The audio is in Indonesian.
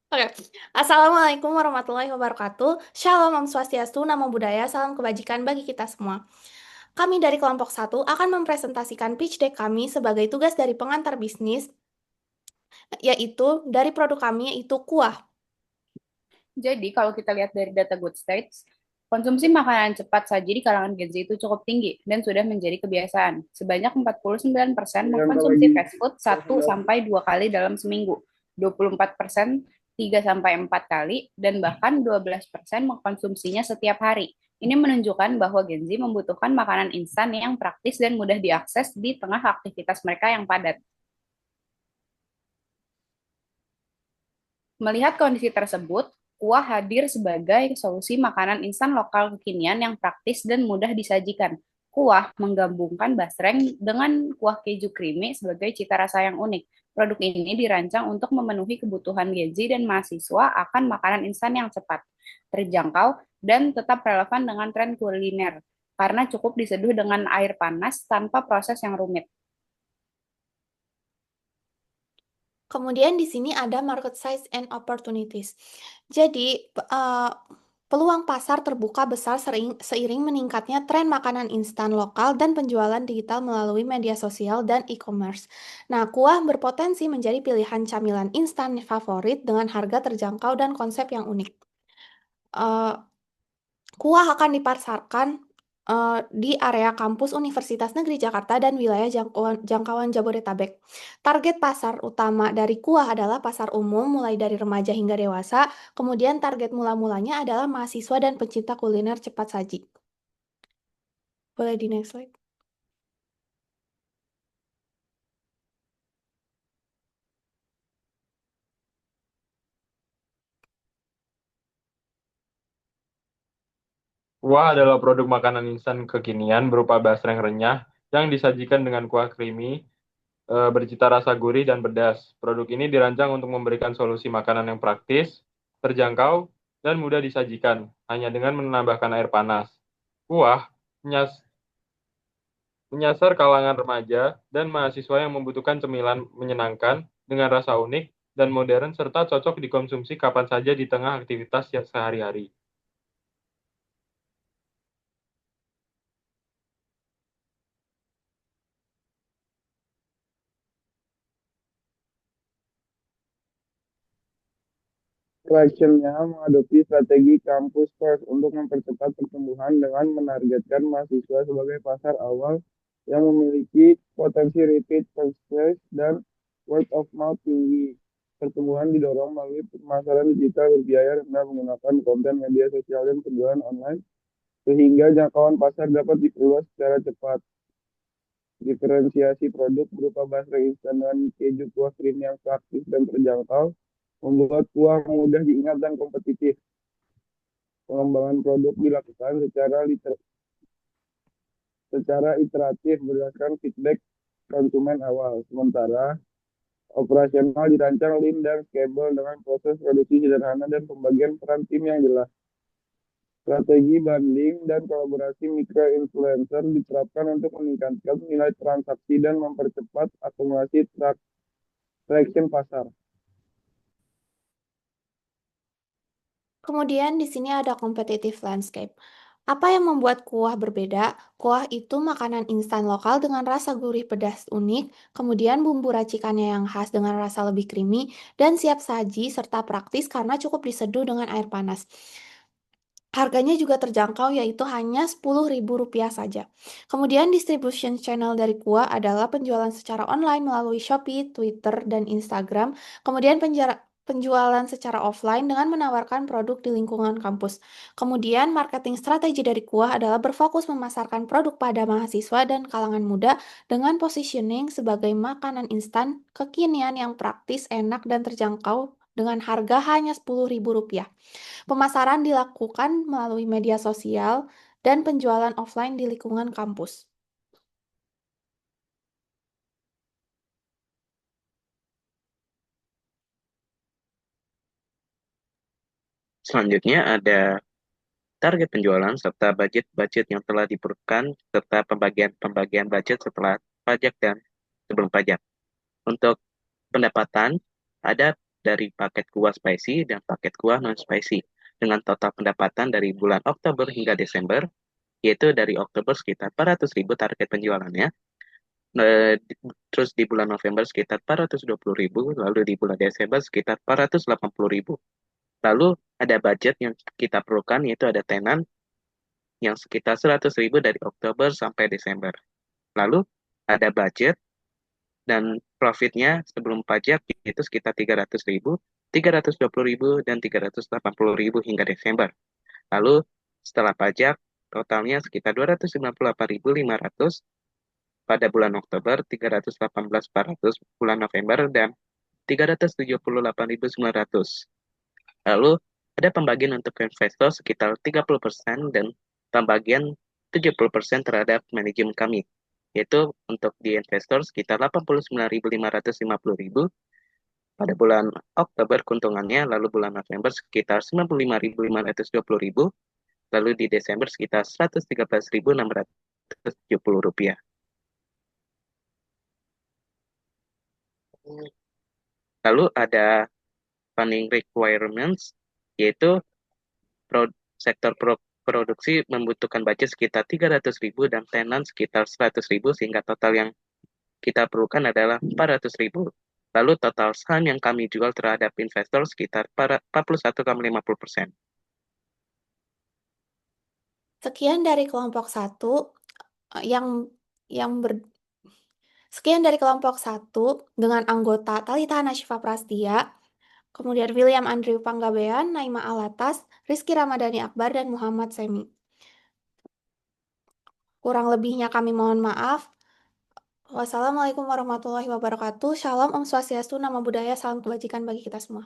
Oke, Assalamualaikum warahmatullahi wabarakatuh. Shalom, Om Swastiastu, Namo Buddhaya, salam kebajikan bagi kita semua. Kami dari kelompok satu akan mempresentasikan pitch deck kami sebagai tugas dari pengantar bisnis, yaitu dari produk kami yaitu kuah. Jadi kalau kita lihat dari data Good States, konsumsi makanan cepat saji di kalangan Gen Z itu cukup tinggi dan sudah menjadi kebiasaan. Sebanyak 49% Yang kalau mengkonsumsi lagi fast food satu sampai 2 kali dalam seminggu, 24% 3 sampai 4 kali, dan bahkan 12% mengkonsumsinya setiap hari. Ini menunjukkan bahwa Gen Z membutuhkan makanan instan yang praktis dan mudah diakses di tengah aktivitas mereka yang padat. Melihat kondisi tersebut, kuah hadir sebagai solusi makanan instan lokal kekinian yang praktis dan mudah disajikan. Kuah menggabungkan basreng dengan kuah keju creamy sebagai cita rasa yang unik. Produk ini dirancang untuk memenuhi kebutuhan Gen Z dan mahasiswa akan makanan instan yang cepat, terjangkau, dan tetap relevan dengan tren kuliner, karena cukup diseduh dengan air panas tanpa proses yang rumit. Kemudian di sini ada market size and opportunities. Jadi, peluang pasar terbuka besar seiring meningkatnya tren makanan instan lokal dan penjualan digital melalui media sosial dan e-commerce. Nah, kuah berpotensi menjadi pilihan camilan instan favorit dengan harga terjangkau dan konsep yang unik. Eh, Kuah akan dipasarkan di area kampus Universitas Negeri Jakarta dan wilayah jangkauan Jabodetabek. Target pasar utama dari kuah adalah pasar umum mulai dari remaja hingga dewasa, kemudian target mula-mulanya adalah mahasiswa dan pencinta kuliner cepat saji. Boleh di next slide. kuah adalah produk makanan instan kekinian berupa basreng renyah yang disajikan dengan kuah creamy, bercita rasa gurih dan pedas. Produk ini dirancang untuk memberikan solusi makanan yang praktis, terjangkau, dan mudah disajikan, hanya dengan menambahkan air panas. Kuah menyasar kalangan remaja dan mahasiswa yang membutuhkan cemilan menyenangkan dengan rasa unik dan modern serta cocok dikonsumsi kapan saja di tengah aktivitas sehari-hari. Traction-nya mengadopsi strategi kampus first untuk mempercepat pertumbuhan dengan menargetkan mahasiswa sebagai pasar awal yang memiliki potensi repeat purchase dan word of mouth tinggi. Pertumbuhan didorong melalui pemasaran digital berbiaya rendah menggunakan konten media sosial dan penjualan online sehingga jangkauan pasar dapat diperluas secara cepat. Diferensiasi produk berupa basreng instan dan keju kuah krim yang praktis dan terjangkau membuat kuah mudah diingat dan kompetitif. Pengembangan produk dilakukan secara iteratif berdasarkan feedback konsumen awal. Sementara operasional dirancang lean dan scalable dengan proses produksi sederhana dan pembagian peran tim yang jelas. Strategi bundling dan kolaborasi mikro influencer diterapkan untuk meningkatkan nilai transaksi dan mempercepat akumulasi traction pasar. Kemudian di sini ada competitive landscape. Apa yang membuat kuah berbeda? Kuah itu makanan instan lokal dengan rasa gurih pedas unik, kemudian bumbu racikannya yang khas dengan rasa lebih creamy, dan siap saji serta praktis karena cukup diseduh dengan air panas. Harganya juga terjangkau yaitu hanya Rp10.000 saja. Kemudian distribution channel dari kuah adalah penjualan secara online melalui Shopee, Twitter, dan Instagram. Kemudian penjualan secara offline dengan menawarkan produk di lingkungan kampus. Kemudian marketing strategi dari kuah adalah berfokus memasarkan produk pada mahasiswa dan kalangan muda dengan positioning sebagai makanan instan kekinian yang praktis, enak, dan terjangkau dengan harga hanya Rp10.000. Pemasaran dilakukan melalui media sosial dan penjualan offline di lingkungan kampus. Selanjutnya ada target penjualan serta budget-budget yang telah diperlukan serta pembagian-pembagian budget setelah pajak dan sebelum pajak. Untuk pendapatan, ada dari paket kuah spicy dan paket kuah non-spicy dengan total pendapatan dari bulan Oktober hingga Desember, yaitu dari Oktober sekitar 400.000 target penjualannya, terus di bulan November sekitar 420.000, lalu di bulan Desember sekitar 480.000. Lalu ada budget yang kita perlukan, yaitu ada tenan yang sekitar 100.000 dari Oktober sampai Desember. Lalu ada budget dan profitnya sebelum pajak itu sekitar 300.000, 320.000, dan 380.000 hingga Desember. Lalu setelah pajak totalnya sekitar 298.500 pada bulan Oktober, 318.400 bulan November, dan 378.900. Lalu ada pembagian untuk investor sekitar 30% dan pembagian 70% terhadap manajemen kami, yaitu untuk di investor sekitar 89.550.000 pada bulan Oktober keuntungannya, lalu bulan November sekitar 95.520.000, lalu di Desember sekitar 113.670 rupiah. Lalu ada funding requirements, yaitu sektor produksi membutuhkan budget sekitar 300.000 dan tenan sekitar 100.000, sehingga total yang kita perlukan adalah 400.000. Lalu total saham yang kami jual terhadap investor sekitar 41,50%. Sekian dari kelompok 1 yang ber Sekian dari kelompok 1 dengan anggota Talitha Nasyifa Prastia, kemudian William Andrew Panggabean, Naima Alatas, Rizky Ramadhani Akbar, dan Muhammad Semi. Kurang lebihnya kami mohon maaf. Wassalamualaikum warahmatullahi wabarakatuh. Shalom, Om Swastiastu, Namo Buddhaya, salam kebajikan bagi kita semua.